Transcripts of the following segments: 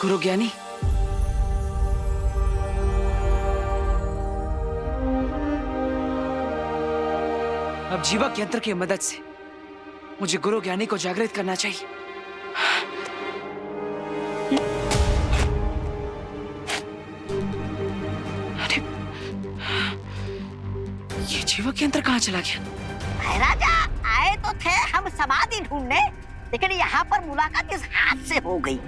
गुरु ज्ञानी, अब जीवक यंत्र की मदद से मुझे गुरु ज्ञानी को जागृत करना चाहिए। अरे, ये जीवक यंत्र कहाँ चला गया? राजा आए तो थे हम समाधि ढूंढने, लेकिन यहाँ पर मुलाकात इस हाथ से हो गई।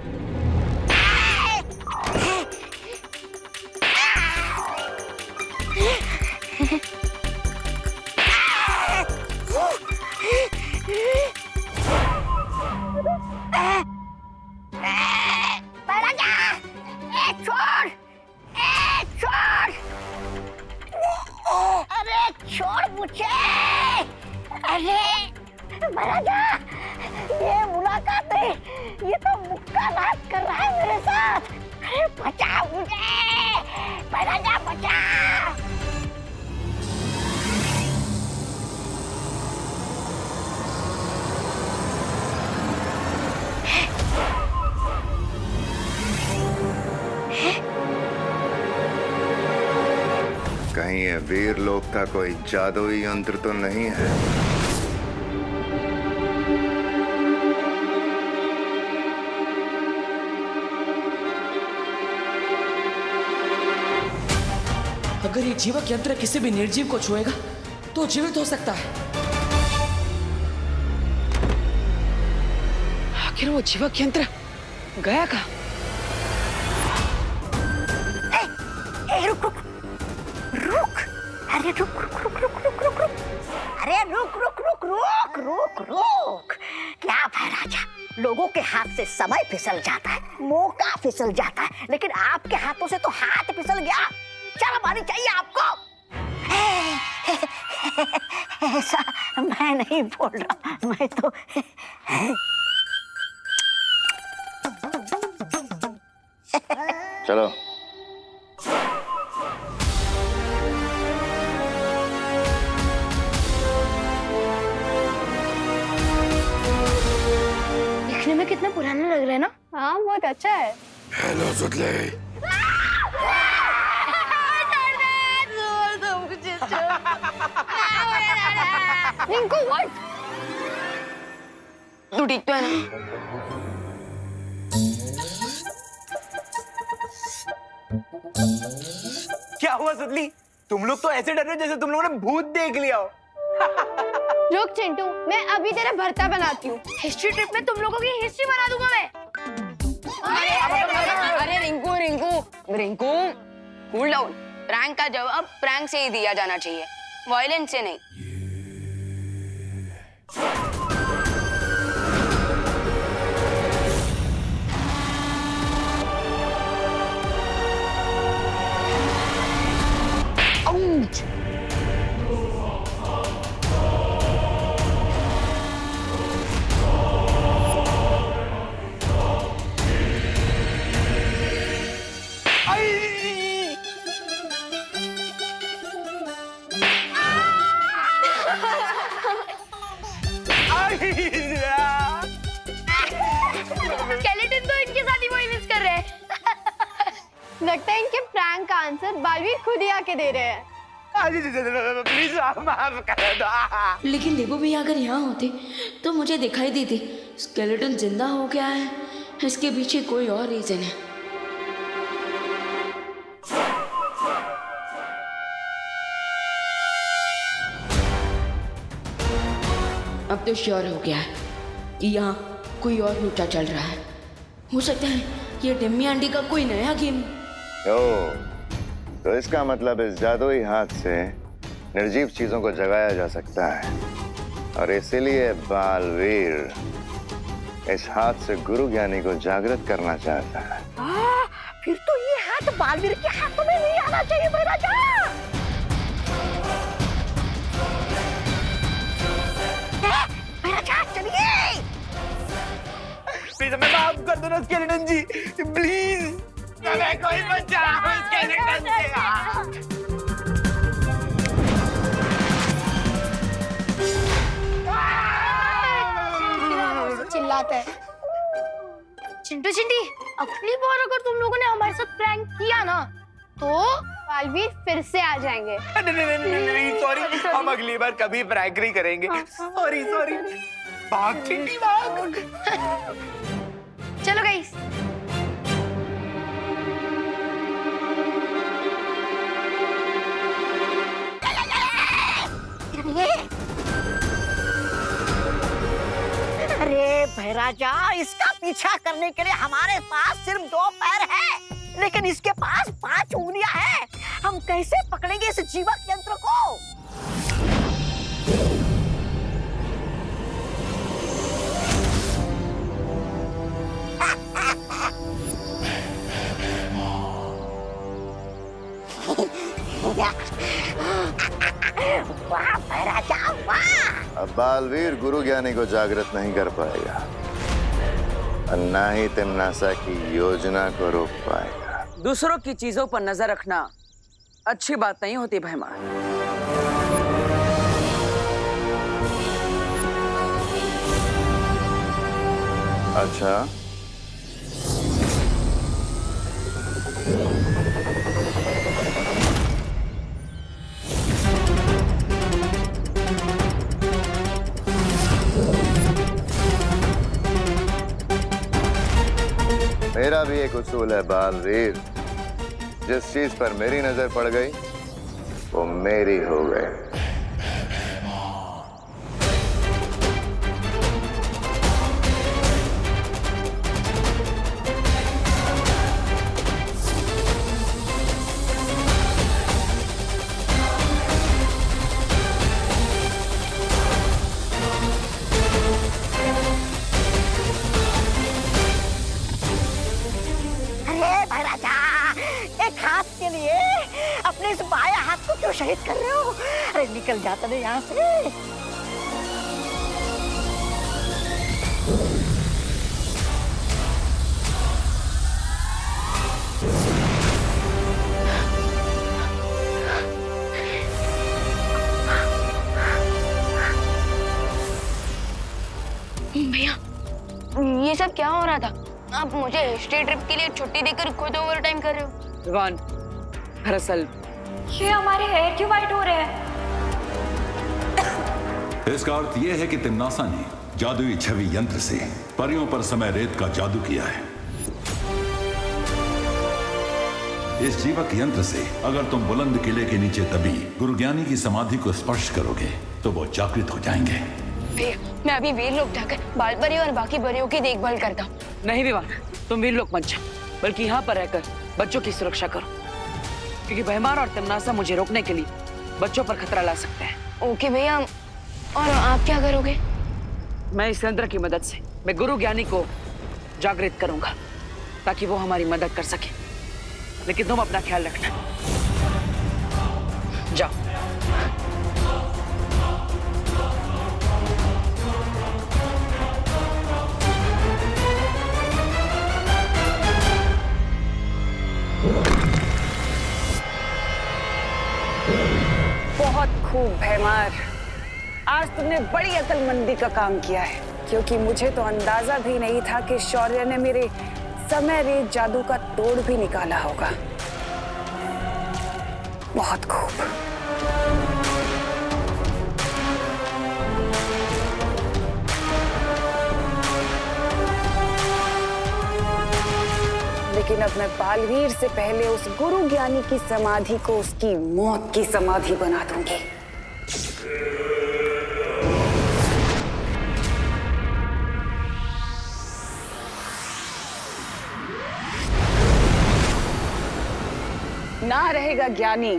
छोड़ मुझे। अरे महाराजा, ये मुलाकात है, ये तो मुक्का नाच कर रहा है मेरे साथ। अरे बचाओ मुझे महाराजा, बचाओ। कहीं ये वीर लोक का कोई जादुई यंत्र तो नहीं है? अगर ये जीवक यंत्र किसी भी निर्जीव को छुएगा तो जीवित हो सकता है। आखिर वो जीवक यंत्र गया कहाँ? रुक रुक रुक, अरे रुक रुक रुक रुक रुक रुक रुक, अरे रुक रुक रुक रुक रुक रुक। क्या है राजा, लोगों के हाथ से समय फिसल जाता है, मौका फिसल जाता है, लेकिन आपके हाथों से तो हाथ फिसल गया। शर्म आनी चाहिए आपको। ऐसा मैं नहीं बोल रहा, मैं तो चलो। दिखने में कितना पुराना लग रहा है ना? हाँ, बहुत अच्छा है। हेलो सुतले। रिंकू, व्हाट? तू ठीक तो है ना? क्या हुआ सुतली? तुम लोग तो ऐसे डर रहे हो जैसे तुम लोगों ने भूत देख लिया हो। रुक चिंटू, मैं अभी तेरा भरता बनाती हूँ। हिस्ट्री ट्रिप में तुम लोगों की हिस्ट्री बना दूंगा मैं। अरे Rinku Rinku Rinku, cool down. Prank का जवाब प्रैंक से ही दिया जाना चाहिए, वायलेंस से नहीं। स्केलेटन तो इनके साथ ही वायलेंस कर रहे हैं। लगता है इनके प्रैंक का आंसर बालवीर खुद ही आके दे रहे हैं। प्लीज माफ कर दो। लेकिन देवो भैया अगर यहाँ होते तो मुझे दिखाई देती स्केलेटन जिंदा हो गया है, इसके पीछे कोई और रीजन है। अब तो श्योर हो गया है कि यहाँ कोई और लूटा चल रहा है। हो सकता है ये डिम्मी आंटी का कोई नया गेम। तो इसका मतलब इस जादुई हाथ से निर्जीव चीजों को जगाया जा सकता है, और इसीलिए बालवीर इस हाथ से गुरु ज्ञानी को जागृत करना चाहता है। फिर तो ये हाथ बालवीर के हाथों में नहीं आना चाहिए महाराजा। महाराजा चलिए। प्लीज हमें माफ कर दो ना स्केलेटन जी, प्लीज हमें कोई बचाओ स्केलेटन से। चिल्लाते हैं। चिंटू चिंटी, अगली बार अगर तुम लोगों ने हमारे साथ प्रैंक किया ना तो बालवीर फिर से आ जाएंगे। नहीं सॉरी, हम अगली बार कभी प्रैंक नहीं करेंगे। Sorry sorry. भाग चिंटी भाग। चलो गाइस। अरे भैराजा, इसका पीछा करने के लिए हमारे पास सिर्फ 2 पैर है, लेकिन इसके पास 5 उंगलियां हैं। हम कैसे पकड़ेंगे इस जीवक यंत्र को? वाह भैराजा वाह। अब बालवीर गुरु ज्ञानी को जागृत नहीं कर पाएगा और ना ही तिम्नासा की योजना को रोक पाएगा। दूसरों की चीजों पर नजर रखना अच्छी बात नहीं होती भैमार। अच्छा, मेरा भी एक उसूल है बालवीर, जिस चीज पर मेरी नजर पड़ गई वो मेरी हो गई। अपने इस बाया हाथ को क्यों शहीद कर रहे हो? अरे निकल जाता नहीं यहाँ से। भैया ये सब क्या हो रहा था? आप मुझे हिस्ट्री ट्रिप के लिए छुट्टी देकर खुद ओवर टाइम कर रहे हो। विवान, दरअसल ये हमारे हेयर क्यों वाइट हो रहे हैं? इसका अर्थ यह है कि तिम्नासा ने जादुई छवि यंत्र से परियों पर समय रेत का जादू किया है। इस जीवक यंत्र से अगर तुम बुलंद किले के नीचे दबी गुरु ज्ञानी की समाधि को स्पर्श करोगे तो वो जागृत हो जाएंगे। भैया मैं अभी वीर लोक जाकर बाल परी और बाकी परियों की देखभाल करता हूँ। नहीं विवान, तुम वीर लोक मत जाओ, बल्कि यहाँ पर रहकर बच्चों की सुरक्षा करो, क्योंकि भैमार और तिम्नासा मुझे रोकने के लिए बच्चों पर खतरा ला सकते हैं। ओके भैया, और आप क्या करोगे? मैं इस यंत्र की मदद से मैं गुरु ज्ञानी को जागृत करूंगा ताकि वो हमारी मदद कर सके, लेकिन तुम अपना ख्याल रखना। जाओ। बहुत खूब भैमार, आज तुमने बड़ी अक्लमंदी का काम किया है, क्योंकि मुझे तो अंदाजा भी नहीं था कि शौर्य ने मेरे समय रेत जादू का तोड़ भी निकाला होगा। बहुत खूब। लेकिन अब मैं बालवीर से पहले उस गुरु ज्ञानी की समाधि को उसकी मौत की समाधि बना दूंगी। ना रहेगा ज्ञानी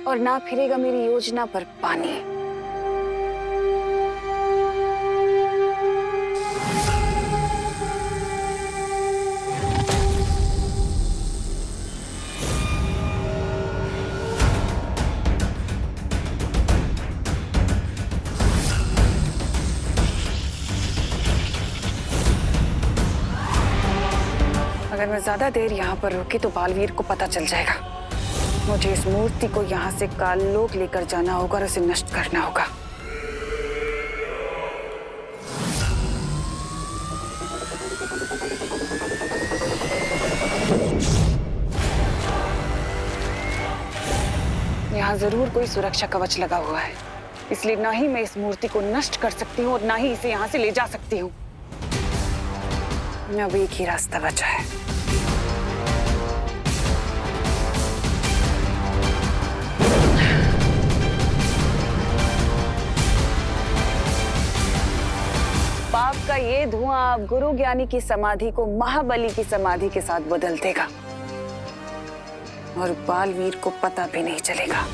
और ना फिरेगा मेरी योजना पर पानी। अगर मैं ज्यादा देर यहाँ पर रुकी तो बालवीर को पता चल जाएगा। मुझे इस मूर्ति को यहाँ से काललोक लेकर जाना होगा और उसे नष्ट करना होगा। यहाँ जरूर कोई सुरक्षा कवच लगा हुआ है, इसलिए ना ही मैं इस मूर्ति को नष्ट कर सकती हूँ और ना ही इसे यहाँ से ले जा सकती हूँ। अब एक ही रास्ता बचा है। पाप का ये धुआं अब गुरु ज्ञानी की समाधि को महाबली की समाधि के साथ बदल देगा और बालवीर को पता भी नहीं चलेगा।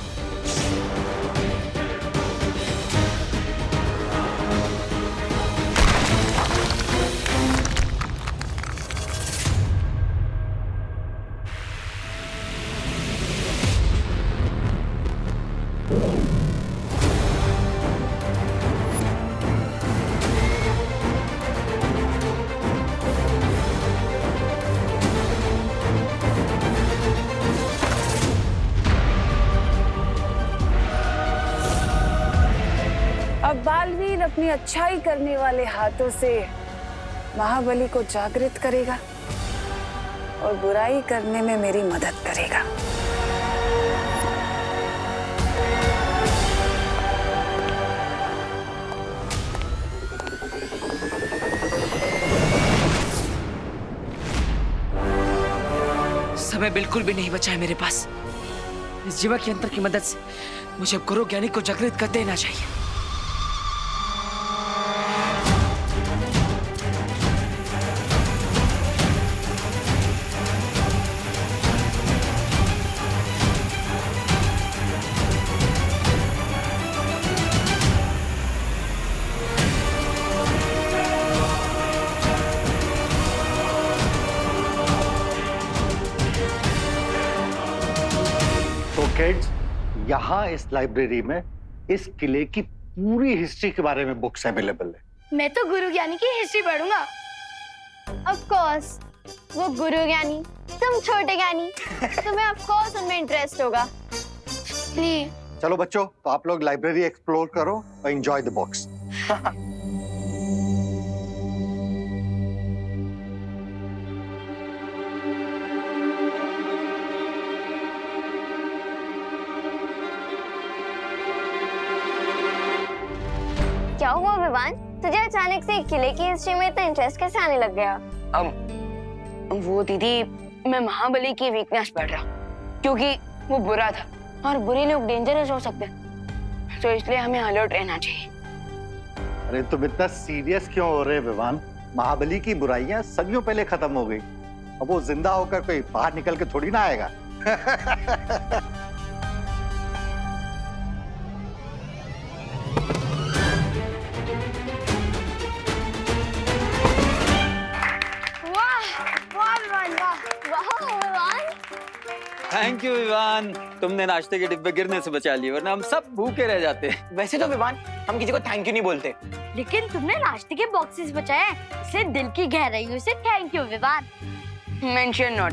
अब बालवीर अपनी अच्छाई करने वाले हाथों से महाबली को जागृत करेगा और बुराई करने में मेरी मदद करेगा। समय बिल्कुल भी नहीं बचा है मेरे पास। इस जीवक यंत्र की मदद से मुझे अब गुरु ज्ञानी को जागृत कर देना चाहिए। किड्स, यहाँ इस लाइब्रेरी में इस किले की पूरी हिस्ट्री के बारे में बुक्स अवेलेबल है। मैं तो गुरु ज्ञानी की हिस्ट्री पढ़ूंगा। ऑफ कोर्स, वो गुरु ज्ञानी, तुम छोटे ज्ञानी, तुम्हें ऑफ कोर्स उनमें इंटरेस्ट होगा। प्लीज चलो बच्चों, तो आप लोग लाइब्रेरी एक्सप्लोर करो और एंजॉय द बुक्स। क्या हुआ विवान, तुझे अचानक से किले की हिस्ट्री में इतना इंटरेस्ट कैसे आने लग गया? वो दीदी, मैं महाबली की वीकनेस पढ़ रहा हूँ, क्योंकि वो बुरा था और बुरे लोग डेंजरस हो सकते हैं, तो इसलिए हमें अलर्ट रहना चाहिए। अरे तुम इतना सीरियस क्यों हो रहे विवान? महाबली की बुराइयां सदियों पहले खत्म हो गई। अब वो जिंदा होकर कोई बाहर निकल के थोड़ी ना आएगा। थैंक यू विवान, तुमने नाश्ते के डिब्बे गिरने से बचा लिए, वरना हम सब भूखे रह जाते। वैसे तो विवान, हम किसी को थैंक यू नहीं बोलते, लेकिन तुमने नाश्ते के बॉक्सेस बचाए, इसलिए दिल की गहराइयों से thank you Vivaan. Mention not.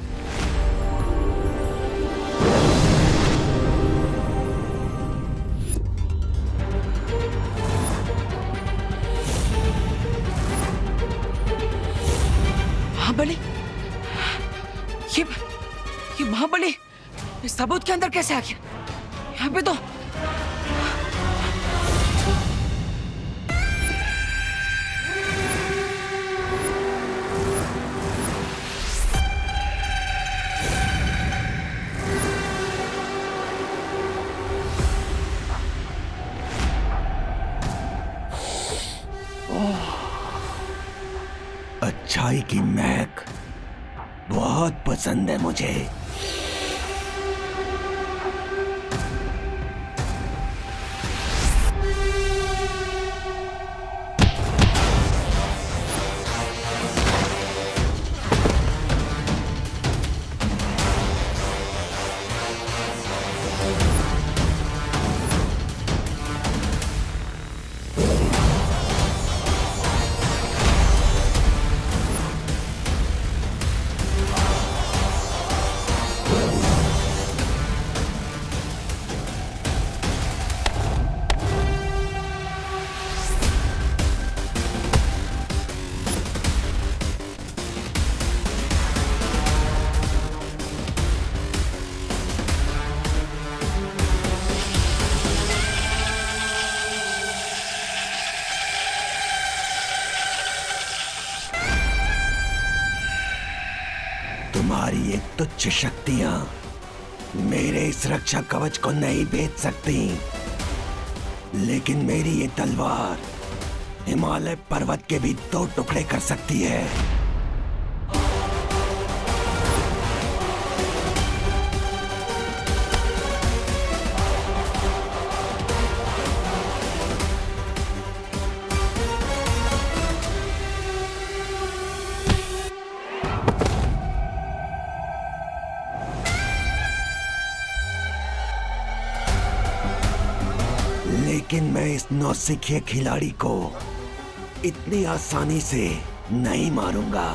Mahabali, ये महाबली इस ताबूत के अंदर कैसे आ गया? यहाँ पे तो अच्छाई की महक बहुत पसंद है मुझे। तुम्हारी ये तुच्छ शक्तियां मेरे इस रक्षा कवच को नहीं भेद सकती, लेकिन मेरी ये तलवार हिमालय पर्वत के भी 2 टुकड़े कर सकती है। लेकिन मैं इस नौसिखिए खिलाड़ी को इतनी आसानी से नहीं मारूंगा।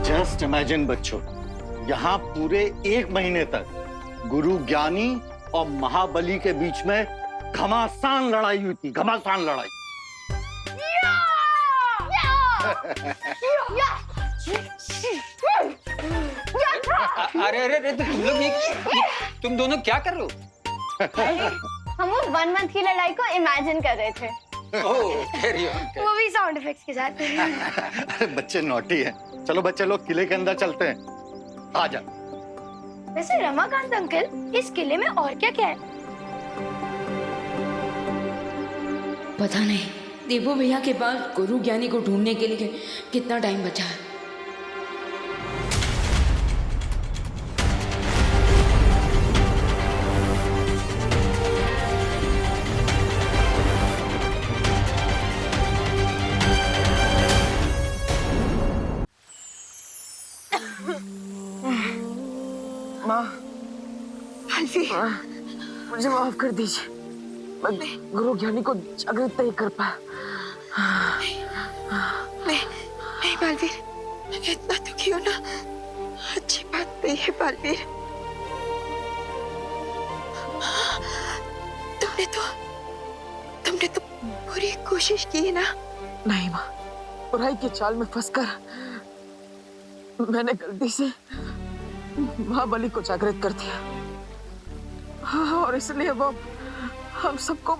जस्ट इमेजिन बच्चों, यहाँ पूरे 1 महीने तक गुरु ज्ञानी और महाबली के बीच में घमासान लड़ाई हुई थी, घमासान लड़ाई। अरे अरे अरे तुम लोग तुम दोनों क्या कर रहे हो? हम वो 1 मंथ की लड़ाई को इमेजिन कर रहे थे। वो भी साउंड इफेक्ट्स के साथ। अरे बच्चे नॉटी हैं। चलो बच्चे लोग किले के अंदर चलते हैं। आ जा। वैसे रमाकांत अंकल, इस किले में और क्या क्या है? पता नहीं देवो भैया के पास गुरु ज्ञानी को ढूंढने के लिए कितना टाइम बचा है। माँ, मुझे माफ कर दीजिए, मैं गुरु ज्ञानी को जागृत नहीं कर पाया। नहीं बालवीर, इतना दुखी हो ना अच्छी बात नहीं है बालवीर। तुमने तो पूरी कोशिश की ना। नहीं माँ, बुराई की चाल में फंसकर मैंने गलती से महाबली को जागृत कर दिया। हाँ, और इसलिए वो हम सबको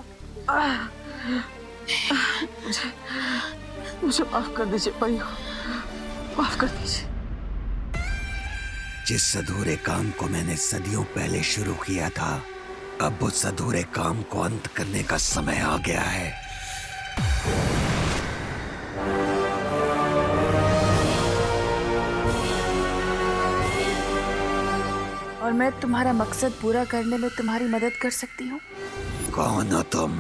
मुझे माफ कर दीजिए परियों, माफ कर दीजिए। जिस अधूरे काम को मैंने सदियों पहले शुरू किया था, अब उस अधूरे काम को अंत करने का समय आ गया है। और मैं तुम्हारा मकसद पूरा करने में तुम्हारी मदद कर सकती हूँ। कौन हो तुम?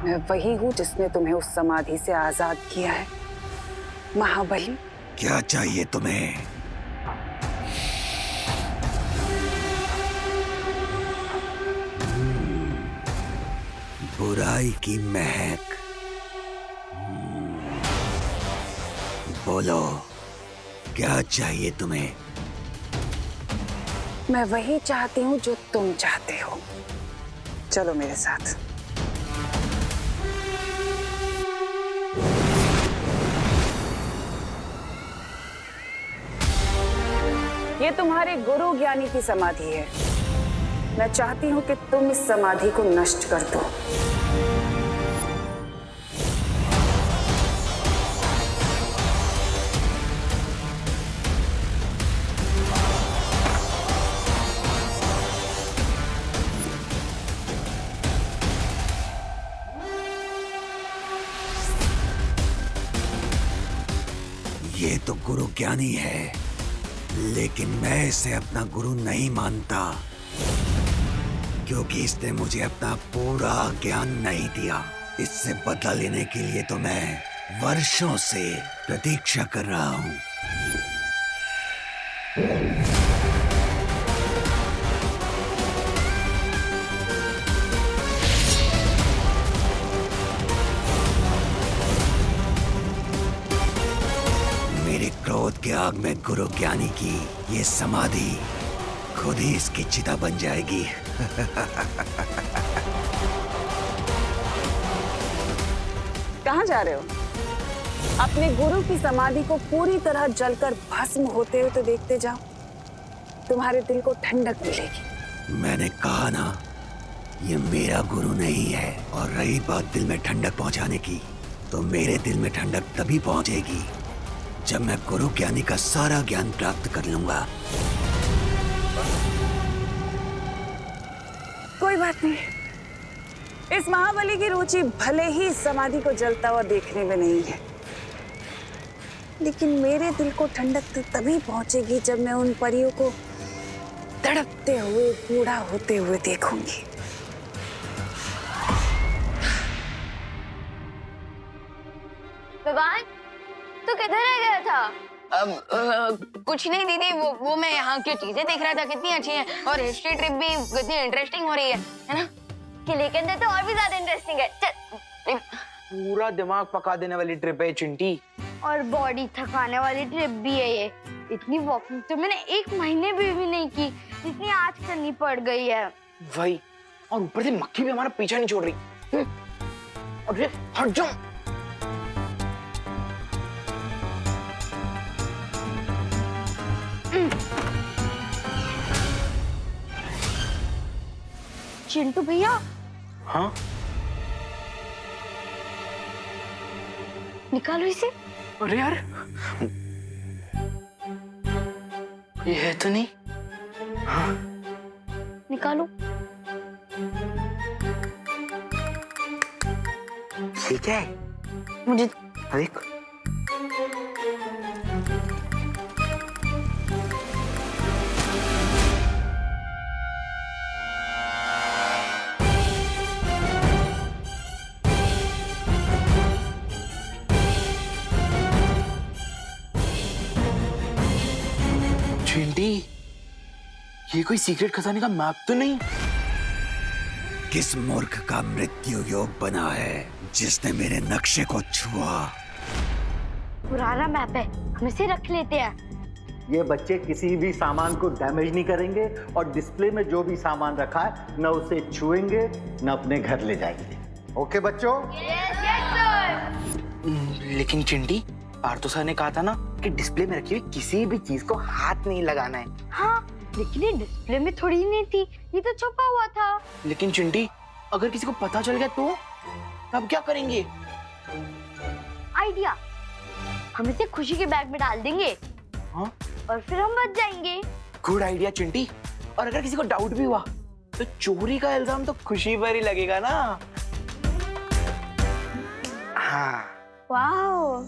मैं वही हूँ जिसने तुम्हें उस समाधि से आजाद किया है, महाबली। क्या चाहिए तुम्हें? बुराई की महक। बोलो, क्या चाहिए तुम्हें? मैं वही चाहती हूँ जो तुम चाहते हो। चलो मेरे साथ। ये तुम्हारे गुरु ज्ञानी की समाधि है। मैं चाहती हूँ कि तुम इस समाधि को नष्ट कर दो। ये तो गुरु ज्ञानी है, लेकिन मैं इसे अपना गुरु नहीं मानता, क्योंकि इसने मुझे अपना पूरा ज्ञान नहीं दिया। इससे बदला लेने के लिए तो मैं वर्षों से प्रतीक्षा कर रहा हूँ। मेरे क्रोध के आग में गुरु ज्ञानी की ये समाधि खुद ही इसकी चिता बन जाएगी। कहाँ जा रहे हो? अपने गुरु की समाधि को पूरी तरह जलकर भस्म होते हुए तो देखते जाओ, तुम्हारे दिल को ठंडक मिलेगी। मैंने कहा ना, ये मेरा गुरु नहीं है। और रही बात दिल में ठंडक पहुंचाने की, तो मेरे दिल में ठंडक तभी पहुंचेगी जब मैं गुरु ज्ञानी का सारा ज्ञान प्राप्त कर लूंगा। कोई बात नहीं, इस महाबली की रुचि भले ही समाधि को जलता हुआ देखने में नहीं है, लेकिन मेरे दिल को ठंडक तो तभी पहुंचेगी जब मैं उन परियों को तड़पते हुए बूढ़ा होते हुए देखूंगी। भगवान, तू किधर रह गया था? कुछ नहीं दीदी, वो मैं यहाँ की चीजें देख रहा था, कितनी अच्छी हैं और हिस्ट्री ट्रिप भी कितनी इंटरेस्टिंग हो रही है ना? किले के अंदर तो और भी ज्यादा इंटरेस्टिंग है। चल। पूरा दिमाग पका देने वाली ट्रिप है चिंटी। और बॉडी थकाने वाली ट्रिप भी है ये। इतनी वॉकिंग तो मैंने 1 महीने भी नहीं की जितनी आज करनी पड़ गई है। वही, और ऊपर से मक्खी भी हमारा पीछा नहीं छोड़ रही। अरे हट जाओ। चिंटू भैया। हाँ? निकालो इसे। अरे यार, ये है तो नहीं। हाँ। निकालो। ठीक है, मुझे देख। चिंटी, ये कोई सीक्रेट खजाने का मैप तो नहीं? किस मूर्ख का मृत्यु योग बना है जिसने मेरे नक्शे को छुआ? पुराना मैप है, हम इसे रख लेते हैं। ये बच्चे किसी भी सामान को डैमेज नहीं करेंगे और डिस्प्ले में जो भी सामान रखा है न उसे छुएंगे न अपने घर ले जाएंगे। ओके बच्चों? लेकिन चिंटी, पार्थो सर ने कहा था ना कि डिस्प्ले में रखी हुई किसी भी चीज को हाथ नहीं लगाना है। हाँ, लेकिन ये डिस्प्ले में थोड़ी नहीं थी, ये तो छुपा हुआ था। लेकिन चिंटी, अगर किसी को पता चल गया तो तब क्या करेंगे? आइडिया, हम इसे खुशी के बैग में डाल देंगे। हाँ? और फिर हम बच जाएंगे। Good idea Chinti. और अगर किसी को डाउट भी हुआ तो चोरी का इल्जाम तो खुशी पर ही लगेगा ना। हाँ। वाओ।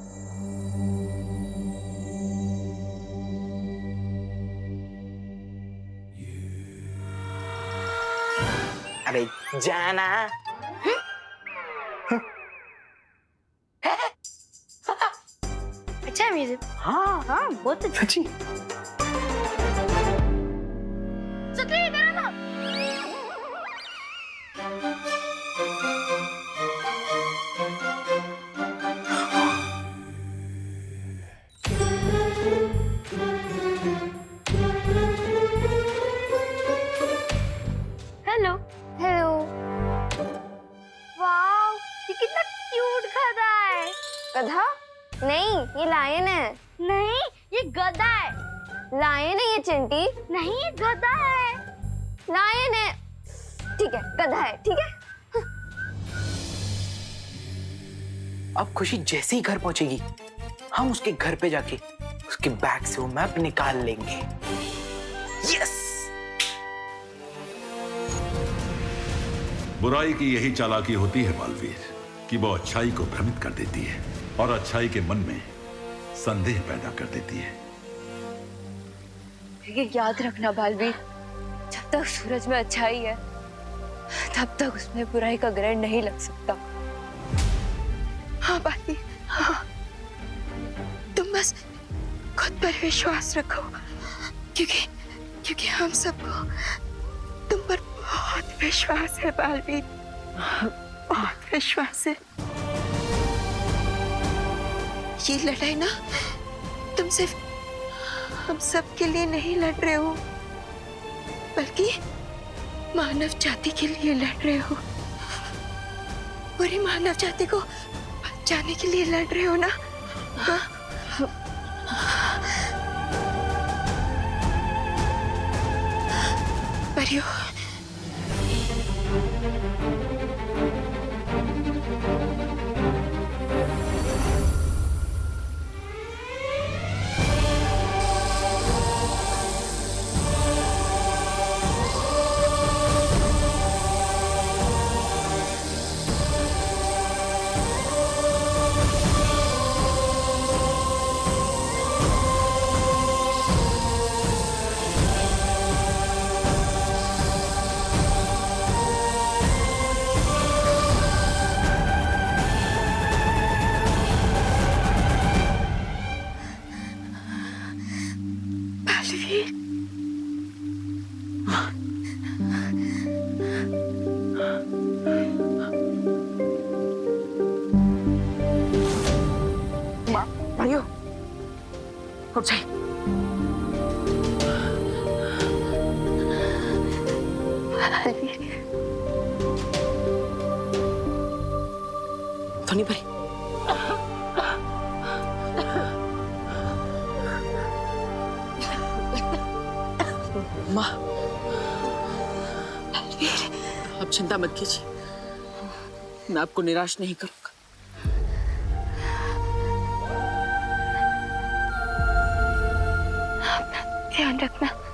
अरे जाना। अच्छा है म्यूजिक। हाँ हाँ, बहुत अच्छा। सच्ची। सक्रिय करो ना। हेलो। हेलो। वाओ, ये कितना क्यूट गधा है। गधा? नहीं, ये लायन है। नहीं, ये गधा है। लायन है ये चिंटी। नहीं, ये गधा है। लायन है। ठीक है, गधा है, ठीक है। अब खुशी जैसे ही घर पहुंचेगी, हम उसके घर पे जाके उसके बैग से वो मैप निकाल लेंगे। यस। बुराई की यही चालाकी होती है बालवीर, कि वो अच्छाई को भ्रमित कर देती है और अच्छाई के मन में संदेह पैदा कर देती है। ये याद रखना बालवीर, जब तक सूरज में अच्छाई है तब तक उसमें बुराई का ग्रहण नहीं लग सकता। हाँ बालवीर, हाँ। तुम बस खुद पर विश्वास रखो, क्योंकि हम सबको तुम पर बहुत विश्वास है बालवीर, बहुत विश्वास है। ये लड़ाई ना तुम सिर्फ हम सब के लिए नहीं लड़ रहे हो, बल्कि मानव जाति के लिए लड़ रहे हो। पूरी मानव जाति को बचाने के लिए लड़ रहे हो ना? परियो, बालवीर, परियो, उठ जाइए। धनी परी, माँ, आप चिंता मत कीजिए, मैं आपको निराश नहीं करूंगा। ध्यान रखना।